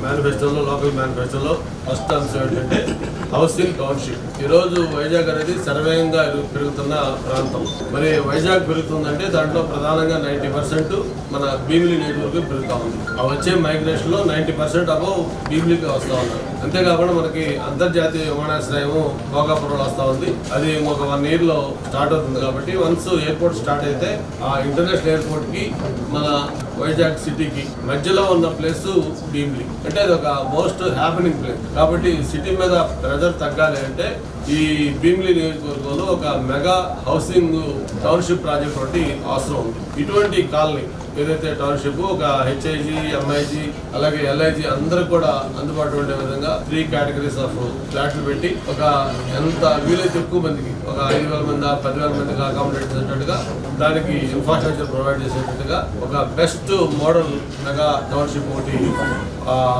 మేనిఫెస్టోలో, లోకల్ మేనిఫెస్టోలో ఫస్ట్ అంశం ఏంటంటే హౌసింగ్ టౌన్షిప్. ఈరోజు వైజాగ్ అనేది సర్వేయంగా పెరుగుతున్న ప్రాంతం. మరి వైజాగ్ పెరుగుతుందంటే దాంట్లో ప్రధానంగా 90% మన భీమిలి నెట్వర్క్ పెరుగుతా ఉంది. ఆ వచ్చే మైగ్రేషన్ లో 90% అబౌవ్ భీమిలికి వస్తా ఉన్నారు. అంతేకాకుండా మనకి అంతర్జాతీయ విమానాశ్రయం భోగాపురంలో వస్తా ఉంది. అది ఒక 1 year లో స్టార్ట్ అవుతుంది. కాబట్టి వన్స్ ఎయిర్పోర్ట్ స్టార్ట్ అయితే ఆ ఇంటర్నేషనల్ ఎయిర్పోర్ట్ కి మన వైజాగ్ సిటీకి మధ్యలో ఉన్న ప్లేస్ భీమిలి అంటే అది ఒక మోస్ట్ హ్యాపెనింగ్ ప్లేస్. కాబట్టి సిటీ మీద ప్రెజర్ తగ్గాలి అంటే ఈ భీమిలి నియోజకవర్గంలో ఒక మెగా హౌసింగ్ టౌన్షిప్ ప్రాజెక్ట్ ఒకటి అవసరం ఉంది. ఇటువంటి కాలనీ ఏదైతే టౌన్షిప్ ఒక హెచ్ఐజీ, ఎంఐజీ అలాగే ఎల్ఐజీ అందరికి కూడా అందుబాటులో ఉండే విధంగా 3 categories ఆఫ్ ఫ్లాట్లు పెట్టి ఒక ఎంత వీలైతే ఎక్కువ మందికి ఒక 5,000 మంది 10,000 మందికి అకామిడేట్ చేసేటట్టుగా దానికి ఇన్ఫ్రాస్ట్రక్చర్ ప్రొవైడ్ చేసేటట్టుగా ఒక బెస్ట్ మోడల్ మెగా టౌన్షిప్ ఒకటి